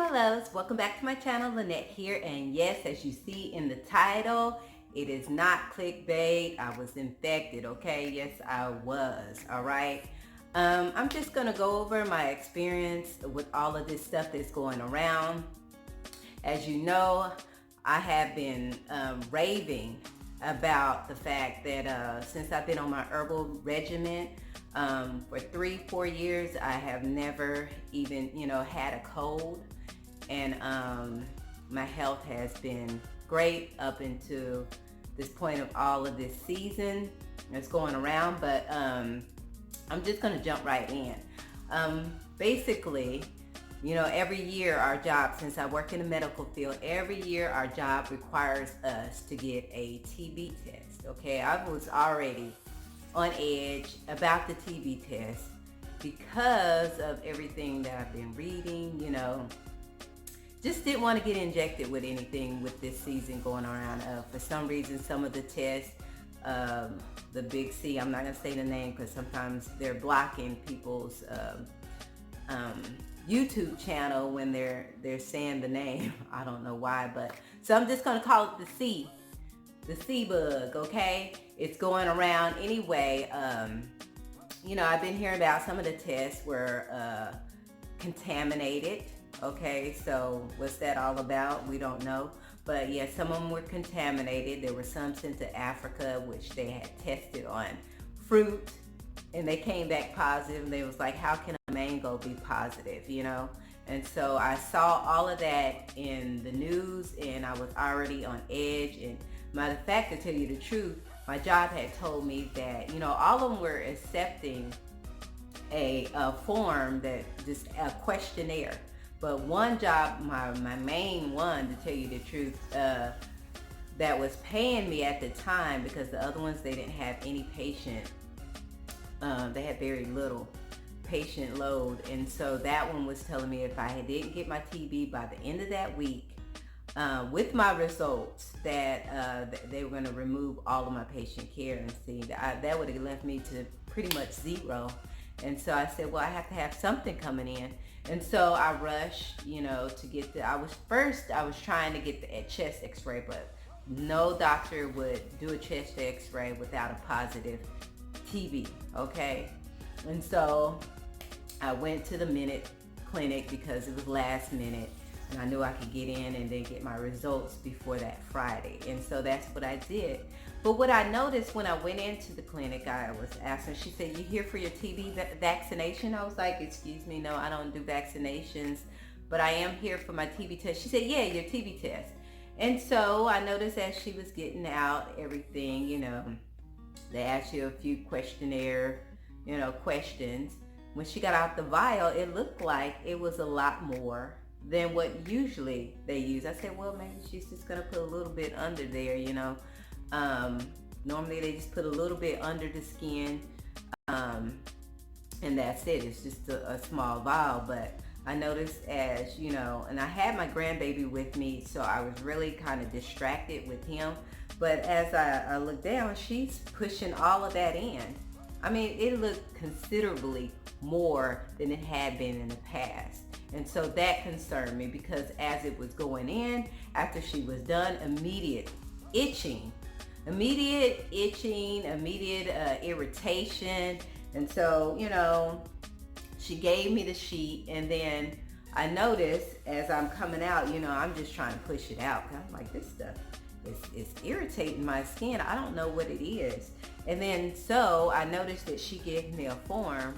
my loves, welcome back to my channel. Lynette here, and yes, as you see in the title, it is not clickbait. I was infected, okay? Yes, I was. All right. I'm just gonna go over my experience with all of this stuff that's going around. As you know, I have been raving about the fact that since I've been on my herbal regimen for 3-4 years, I have never even had a cold, and my health has been great up until this point of all of this season that's going around. But I'm just gonna jump right in. Basically, every year our job, since I work in the medical field, every year our job requires us to get a TB test. Okay, I was already on edge about the TB test because of everything that I've been reading, just didn't want to get injected with anything with this season going around. For some reason, some of the tests, the big C, I'm not going to say the name because sometimes they're blocking people's YouTube channel when they're saying the name. I don't know why, but so I'm just going to call it the C bug, okay? It's going around anyway. I've been hearing about some of the tests were contaminated. Okay, so what's that all about? We don't know. But yeah, some of them were contaminated. There were some sent to Africa, which they had tested on fruit, and they came back positive. And they was like, how can a mango be positive, And so I saw all of that in the news, and I was already on edge. And matter of fact, to tell you the truth, my job had told me that, all of them were accepting a form, that just a questionnaire. But one job, my main one, to tell you the truth, that was paying me at the time, because the other ones, they didn't have any patient, they had very little patient load. And so that one was telling me if I didn't get my TB by the end of that week, with my results, that they were going to remove all of my patient care. And see, that would have left me to pretty much zero. And so I said, well, I have to have something coming in. And so I rushed, to get I was trying to get the chest x-ray, but no doctor would do a chest x-ray without a positive TB, okay? And so I went to the Minute Clinic because it was last minute, and I knew I could get in and then get my results before that Friday. And so that's what I did. But what I noticed when I went into the clinic, I was asking, she said, you here for your TB vaccination? I was like, excuse me, no, I don't do vaccinations, but I am here for my TB test. She said, yeah, your TB test. And so I noticed as she was getting out everything, they asked you a few questionnaire, questions. When she got out the vial, it looked like it was a lot more than what usually they use. I said, well, maybe she's just gonna put a little bit under there, normally they just put a little bit under the skin, and that's it. It's just a small vial. But I noticed, as and I had my grandbaby with me, so I was really kind of distracted with him. But as I looked down, she's pushing all of that in. I mean, it looked considerably more than it had been in the past. And so that concerned me, because as it was going in, after she was done, immediate itching, immediate irritation. And so, she gave me the sheet, and then I noticed as I'm coming out, I'm just trying to push it out, because I'm like, this stuff is irritating my skin. I don't know what it is. And then so I noticed that she gave me a form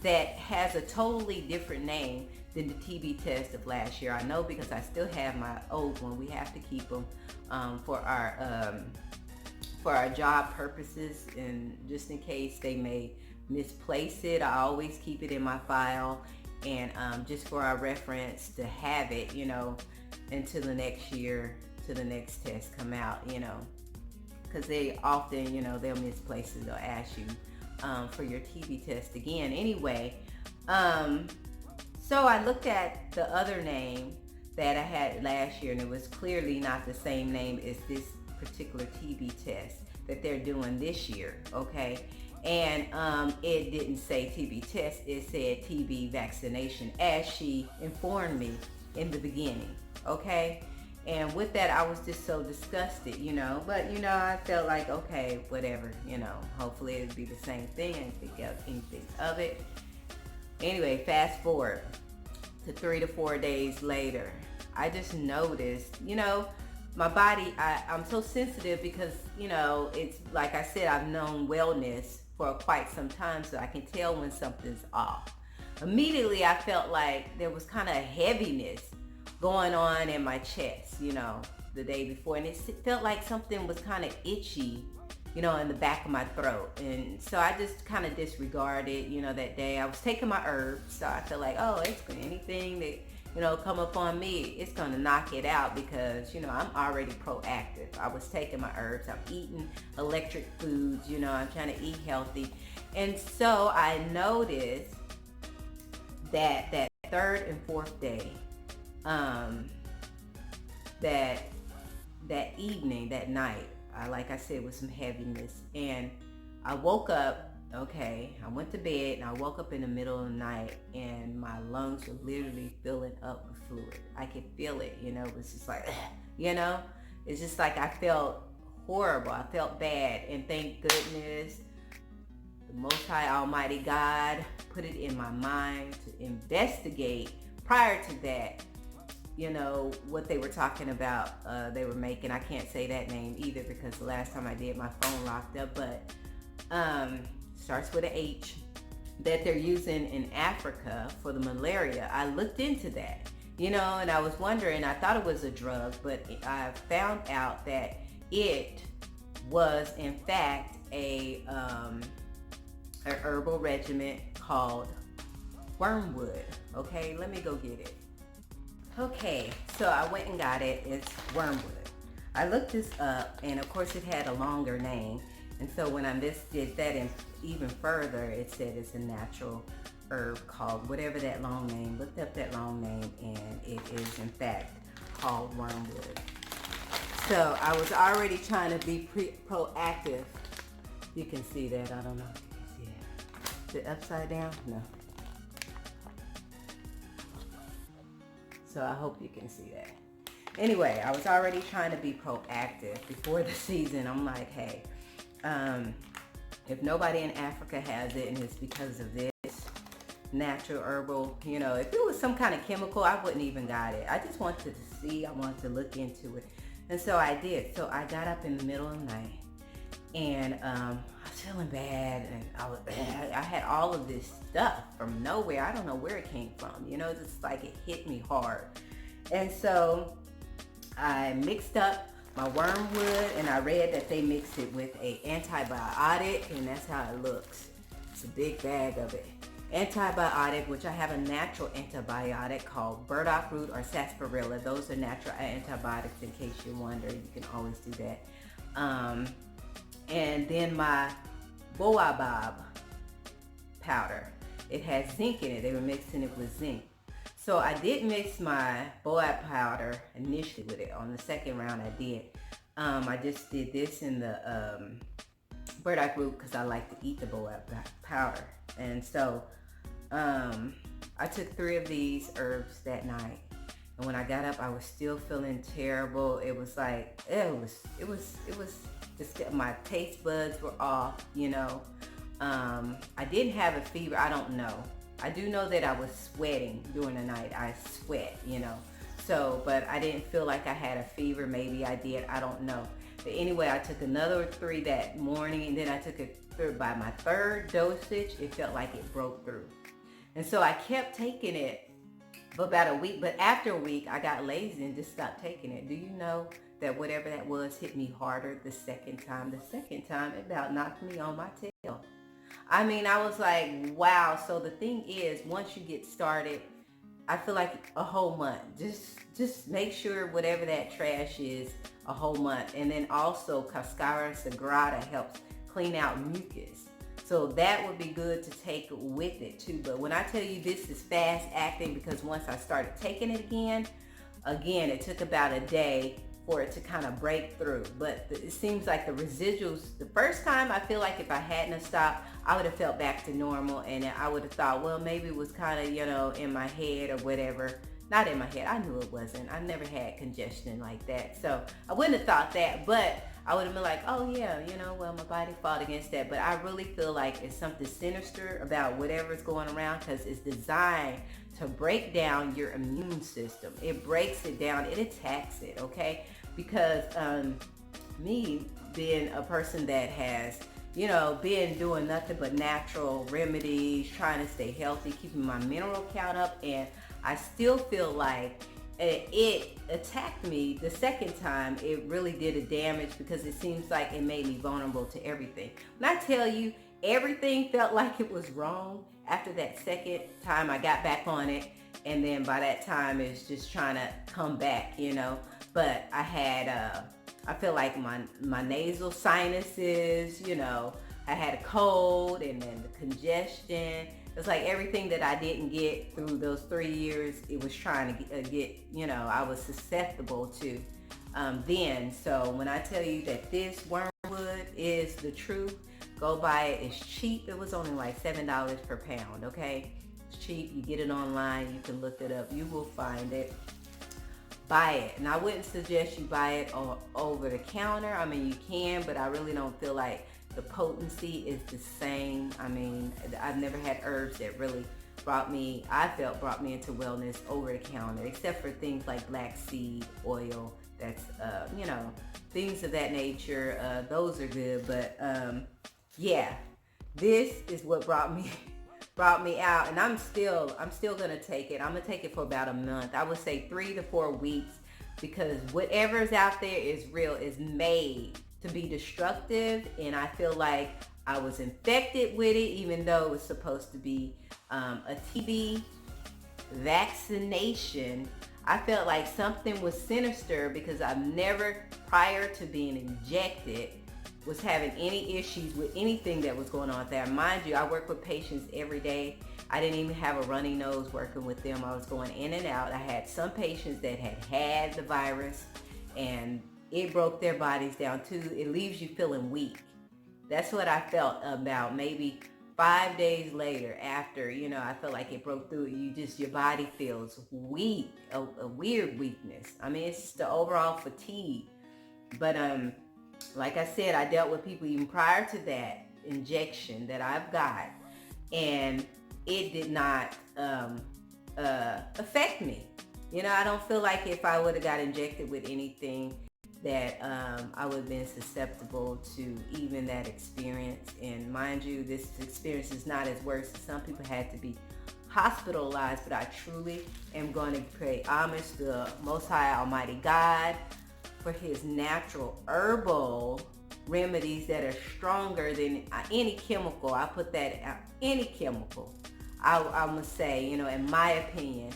that has a totally different name than the TB test of last year. I know, because I still have my old one. We have to keep them for our job purposes, and just in case they may misplace it, I always keep it in my file, and just for our reference to have it, until the next year, to the next test come out, because they often, they'll misplace it. They'll ask you for your TB test again. Anyway, so I looked at the other name that I had last year, and it was clearly not the same name as this particular TB test that they're doing this year, okay? And it didn't say TB test, it said TB vaccination, as she informed me in the beginning, okay? And with that, I was just so disgusted, you know. But, you know, I felt like, okay, whatever, you know. Hopefully it'll be the same thing. I didn't think anything of it. Anyway, fast forward to 3 to 4 days later. I just noticed, you know, my body, I'm so sensitive because, you know, it's like I said, I've known wellness for quite some time, so I can tell when something's off. Immediately, I felt like there was kind of a heaviness going on in my chest, you know, the day before. And it felt like something was kind of itchy, you know, in the back of my throat. And so I just kind of disregarded, you know, that day. I was taking my herbs, so I felt like, oh, it's anything that, you know, come up on me, it's going to knock it out because, you know, I'm already proactive. I was taking my herbs. I'm eating electric foods, you know, I'm trying to eat healthy. And so I noticed that third and fourth day, that evening, that night, like I said, with some heaviness. And I woke up, okay, I went to bed and I woke up in the middle of the night and my lungs were literally filling up with fluid. I could feel it, you know, it was just like, you know, it's just like I felt horrible. I felt bad. And thank goodness the Most High Almighty God put it in my mind to investigate prior to that, you know, what they were talking about. They were making, I can't say that name either because the last time I did, my phone locked up, but starts with an H, that they're using in Africa for the malaria. I looked into that, you know, and I was wondering, I thought it was a drug, but I found out that it was in fact an herbal regimen called Wormwood. Okay, let me go get it. Okay, so I went and got it. It's Wormwood. I looked this up, and of course it had a longer name. And so when I did that and even further, it said it's a natural herb called whatever that long name. Looked up that long name, and it is in fact called Wormwood. So I was already trying to be proactive. You can see that. I don't know if you can see that. Is it upside down? No. So I hope you can see that. Anyway, I was already trying to be proactive before the season. I'm like, hey, if nobody in Africa has it and it's because of this natural herbal, you know, if it was some kind of chemical, I wouldn't even got it. I just wanted to see, I wanted to look into it. And so I did. So I got up in the middle of the night and I was feeling bad, and I had all of this stuff from nowhere. I don't know where it came from. You know, it's just like it hit me hard. And so I mixed up my wormwood, and I read that they mixed it with a antibiotic, and that's how it looks. It's a big bag of it. Antibiotic, which I have a natural antibiotic called Burdock Root or sarsaparilla. Those are natural antibiotics, in case you wonder. You can always do that. And then my baobab powder. It has zinc in it. They were mixing it with zinc. So I did mix my baobab powder initially with it. On the second round I did. I just did this in the burdock root because I like to eat the baobab powder. And so I took 3 of these herbs that night. And when I got up, I was still feeling terrible. It was like, my taste buds were off, you know. I didn't have a fever. I don't know. I do know that I was sweating during the night. I sweat, you know. So, but I didn't feel like I had a fever. Maybe I did. I don't know. But anyway, I took another 3 that morning, and then I took it by my 3rd dosage. It felt like it broke through. And so I kept taking it for about a week. But after a week, I got lazy and just stopped taking it. Do you know that whatever that was hit me harder the second time? The second time, it about knocked me on my tail. I mean, I was like, wow. So the thing is, once you get started, I feel like a whole month. Just make sure whatever that trash is, a whole month. And then also Cascara Sagrada helps clean out mucus. So that would be good to take with it too. But when I tell you this is fast acting, because once I started taking it again, it took about a day for it to kind of break through. But it seems like the residuals, the first time, I feel like if I hadn't have stopped, I would have felt back to normal, and I would have thought, well, maybe it was kind of, you know, in my head or whatever, not in my head. I knew it wasn't. I never had congestion like that. So I wouldn't have thought that, but I would have been like, oh yeah, well, my body fought against that. But I really feel like it's something sinister about whatever's going around, because it's designed to break down your immune system. It breaks it down. It attacks it, okay? Because me being a person that has, been doing nothing but natural remedies, trying to stay healthy, keeping my mineral count up, and I still feel like it attacked me the second time. It really did a damage, because it seems like it made me vulnerable to everything. When I tell you, everything felt like it was wrong after that second time I got back on it, and then by that time it's just trying to come back, But I had, I feel like my nasal sinuses, I had a cold, and then the congestion. It's like everything that I didn't get through those 3 years, it was trying to get, I was susceptible to then. So when I tell you that this Wormwood is the truth, go buy it. It's cheap. It was only like $7 per pound, okay? It's cheap. You get it online. You can look it up. You will find it. Buy it. And I wouldn't suggest you buy it over the counter. I mean, you can, but I really don't feel like the potency is the same. I mean, I've never had herbs that really brought me into wellness over the counter, except for things like black seed oil. That's, things of that nature. Those are good. But yeah, this is what brought me out, and I'm still gonna take it. I'm gonna take it for about a month. I would say 3 to 4 weeks, because whatever's out there is real, is made to be destructive, and I feel like I was infected with it, even though it was supposed to be a TB vaccination. I felt like something was sinister, because I've never, prior to being injected, was having any issues with anything that was going on there. Mind you, I work with patients every day. I didn't even have a runny nose working with them. I was going in and out. I had some patients that had the virus, and it broke their bodies down too. It leaves you feeling weak. That's what I felt about maybe 5 days later after, I felt like it broke through. Your body feels weak, a weird weakness. I mean, it's just the overall fatigue. But like I said, I dealt with people even prior to that injection that I've got, and it did not affect me. I don't feel like if I would have got injected with anything that I would have been susceptible to even that experience. And mind you, this experience is not as worse. Some people had to be hospitalized, but I truly am going to pay homage to the Most High Almighty God for his natural herbal remedies that are stronger than any chemical. I put that out, any chemical. I must say, in my opinion,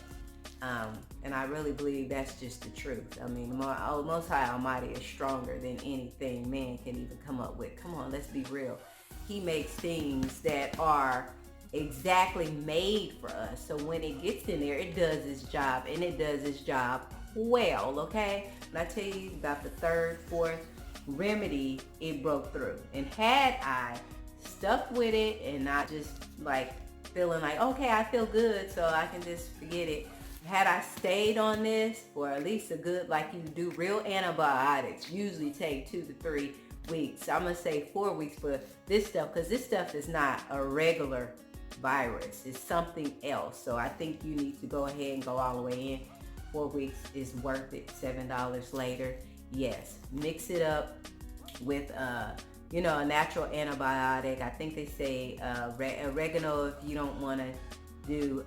and I really believe that's just the truth. I mean, the Most High Almighty is stronger than anything man can even come up with. Come on, let's be real. He makes things that are exactly made for us. So when it gets in there, it does its job, and it does its job well, okay? When I tell you about the third, fourth remedy, it broke through. And had I stuck with it and not just like feeling like, okay, I feel good, so I can just forget it. Had I stayed on this for at least a good, like you do, real antibiotics usually take 2 to 3 weeks. I'm going to say 4 weeks for this stuff, because this stuff is not a regular virus. It's something else. So I think you need to go ahead and go all the way in. 4 weeks is worth it. $7 later. Yes. Mix it up with, a natural antibiotic. I think they say oregano if you don't want to do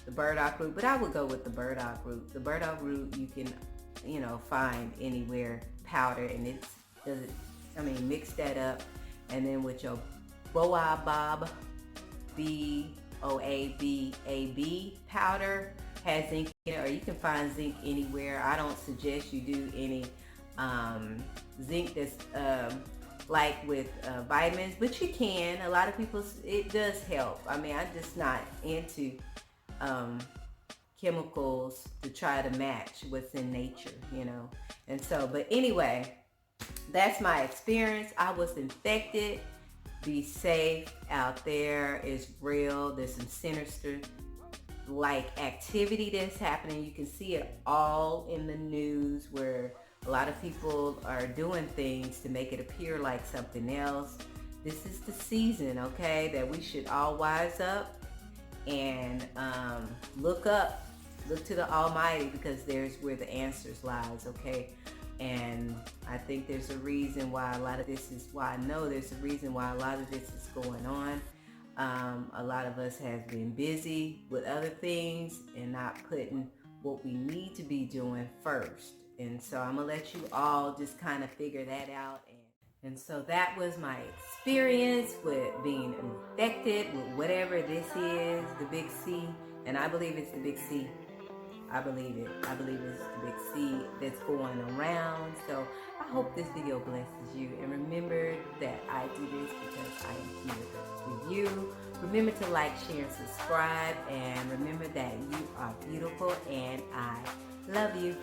the burdock root, but I would go with the burdock root. The burdock root you can, find anywhere powder, and mix that up, and then with your boabab, BOABAB powder, has zinc in it, or you can find zinc anywhere. I don't suggest you do any zinc that's like with vitamins, but you can. A lot of people, it does help. I mean, I'm just not into chemicals to try to match what's in nature, And so, but anyway, that's my experience. I was infected. Be safe out there. It's real. There's some sinister like activity that's happening. You can see it all in the news where a lot of people are doing things to make it appear like something else. This is the season, okay, that we should all wise up and look up, look to the Almighty, because there's where the answers lies, okay? And I think there's a reason why a lot of this is, why I know there's a reason why a lot of this is going on. A lot of us have been busy with other things and not putting what we need to be doing first. And so I'm gonna let you all just kind of figure that out. And so that was my experience with being infected with whatever this is, the big C. And I believe it's the big C. I believe it. I believe it's the big C that's going around. So I hope this video blesses you. And remember that I do this because I am here with you. Remember to like, share, and subscribe. And remember that you are beautiful and I love you.